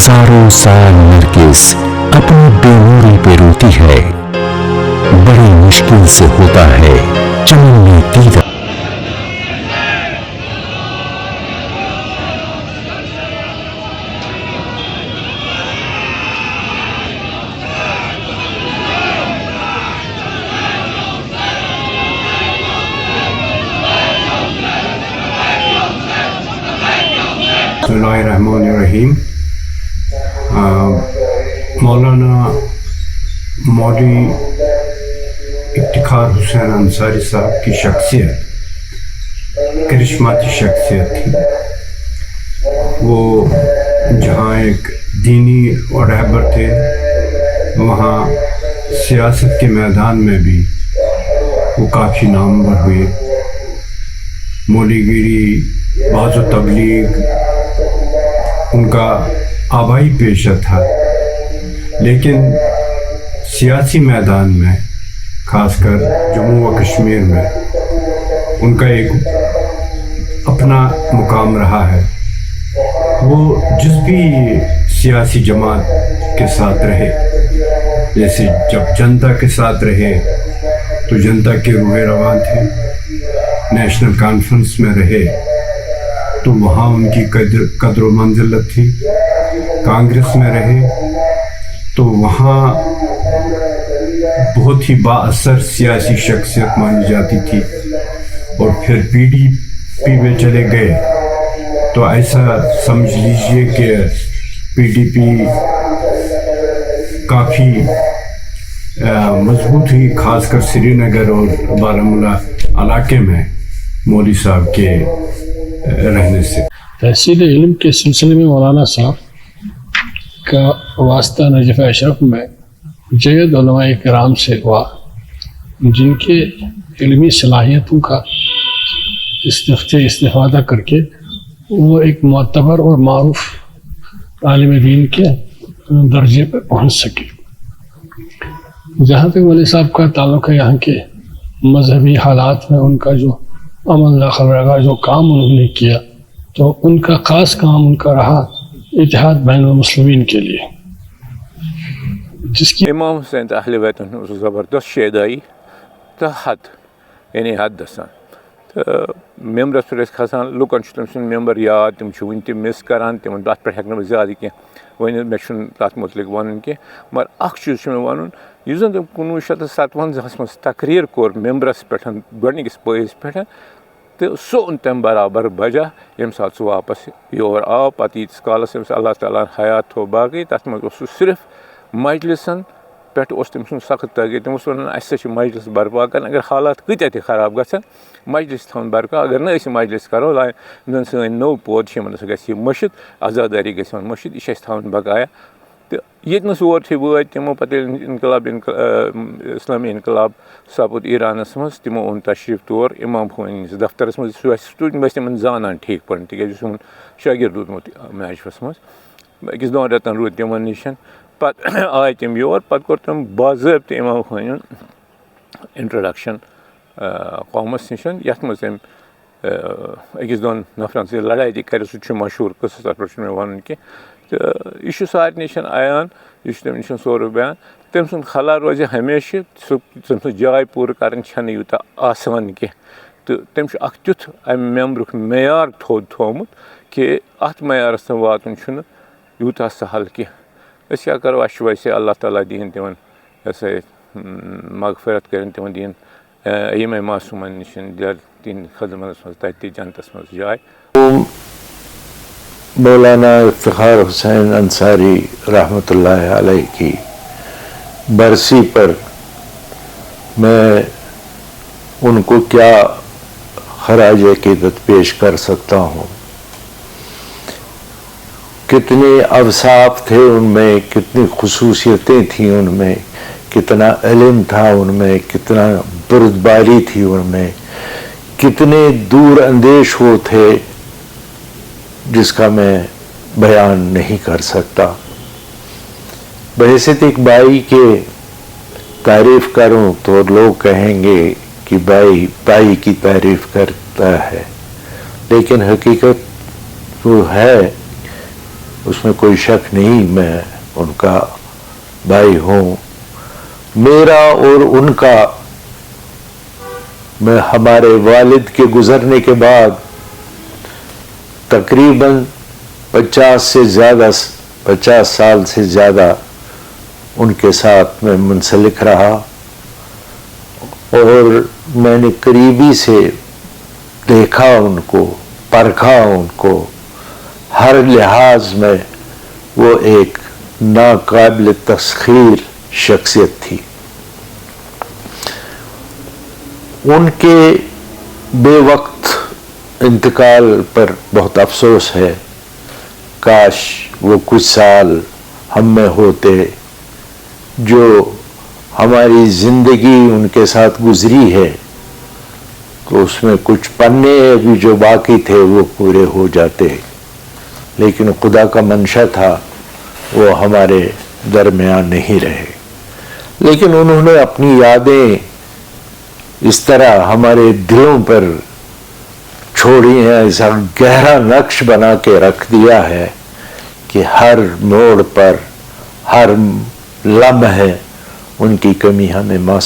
हजारों साल नरगिस अपनी बेनूरी पे रोती है, बड़ी मुश्किल से होता है चमन में दीदार। बिस्मिल्लाहिर्रहमानिर्रहीम। मौलाना मौलवी इफ्तिखार हुसैन अंसारी साहब की शख्सियत करिश्माती शख्सियत थी। वो जहाँ एक दीनी और रहबर थे, वहाँ सियासत के मैदान में भी वो काफ़ी नामवर हुए। मौलवीगिरी, बाज़ तबलीग उनका आबाई पेशा था, लेकिन सियासी मैदान में खासकर जम्मू व कश्मीर में उनका एक अपना मुकाम रहा है। वो जिस भी सियासी जमात के साथ रहे, जैसे जब जनता के साथ रहे तो जनता के रूहे रवान थे, नेशनल कॉन्फ्रेंस में रहे तो वहाँ उनकी कद्र मंजिलत थी, कांग्रेस में रहे तो वहाँ बहुत ही बाअसर सियासी शख्सियत मानी जाती थी, और फिर पीडीपी में चले गए तो ऐसा समझ लीजिए कि पीडीपी काफ़ी मजबूत हुई, खासकर श्रीनगर और बारामूला इलाके में मौलवी साहब के रहने से। तहसील इल्म के सिलसिले में मौलाना साहब का वास्ता नजफ़ अशरफ में जयद उलमाए किराम से हुआ, जिनके इल्मी सलाहियतों का इस्तेफादा करके वो एक मोतबर और मारूफ आलिम दीन के दर्जे पर पहुँच सके। जहाँ तक मौलवी साहब का ताल्लुक़ है, यहाँ के मजहबी हालात में उनका जो अमल खलरगा जो काम उन्होंने किया, तो उनका ख़ास काम उनका रहा इत्तेहाद बैन मुस्लिमीन के लिए, जिसकी इमाम हुसैन अहले बैत ज़बरदस्त शेदाई तो हद यानी हद दसान तो मेम्बरस पे खसान लुकन मेम्बर याद तम वन तम मिस करान तम तथ पे हेक ज़्यादा कह वन मे तथ मुतलिक वन कह, मगर अख चीज़ मे वन यु जन 1957 मज तकरीर कोर मेम्बरस पे गोडनिकिस पैस पे तो सो ओन तम बराबर बजा ये सात सह वापस योर आव पत यीस कालस अल्लाह ताला हयात थो बाकी तथ मज सिर्फ मजलिसन पे तम सख्त तगीर तम वन मजलिस बर्पा कर, अगर हालात कत्या त खराब गन मजलिस थवन बरकरार, अगर न मजलिस करो जन सन नौ पौध सह गि मशिद आज़ादारी गि मशिद यह थवन बकाया। तो ये और वात तमो पे इनकलाब इस्लामी इनकलाब सपुद ईरानस मज तमो ओन तशरीफ तौर इमाम खोनी दफ्तरस मज स्टूडेंट बस तमन जानान ठीक पे तक सोन शागिर्द रूदमुत मैचवस मज अकिस दोन रेतन रूद तमन निश पे आय तम योर पे कोर तम बाज़ाब्त इमाम खोनी इंट्रोडक्शन कौमस निश ये मज तम अकिस दोन नफरन से लड़ाई कर मशहूर कस तथ पे वन कि तो यह सारे निश आयान यह तम निश सोर बयान तम सुन खला रोज हमेशा तम जाय पूर कर यूत आसान कह, तो तम तुथ अम मेम्बर मैार थोमुत कि अत मैारस तम वातन यूत सहल कह। क्या करो वैसे अल्लाह ताला दीन तमन मगफरत कर तमन दीन यम मासूमन निश दिन खदमत मज तथ जनतस मज जाय। मौलाना इफ्तिखार हुसैन अंसारी रहमतुल्लाह अलैह की बरसी पर मैं उनको क्या खराज अक़ीदत पेश कर सकता हूँ। कितने अवसाफ थे उनमें, कितनी खुसूसियतें थीं उनमें, कितना इल्म था उनमें, कितना बुर्दबारी थी उनमें, कितने दूर अंदेश वो थे जिसका मैं बयान नहीं कर सकता। बहैसियत एक भाई के तारीफ़ करूं तो लोग कहेंगे कि भाई की तारीफ़ करता है, लेकिन हकीकत वो है اس میں کوئی شک نہیں، میں ان کا بھائی ہوں. میرا اور ان کا، میں ہمارے والد کے گزرنے کے بعد تقریباً 50 سال سے زیادہ ان کے ساتھ میں منسلک رہا، اور میں نے قریبی سے دیکھا ان کو، پرکھا ان کو، ہر لحاظ میں وہ ایک ناقابل تسخیر شخصیت تھی. ان کے بے وقت انتقال پر بہت افسوس ہے. کاش وہ کچھ سال ہم میں ہوتے جو ہماری زندگی ان کے ساتھ گزری ہے، تو اس میں کچھ پنے ابھی جو باقی تھے وہ پورے ہو جاتے. لیکن خدا کا منشا تھا وہ ہمارے درمیان نہیں رہے. لیکن انہوں نے اپنی یادیں اس طرح ہمارے دلوں پر چھوڑی ہیں، ایسا گہرا نقش بنا کے رکھ دیا ہے کہ ہر موڑ پر، ہر لمحے ان کی کمی ہمیں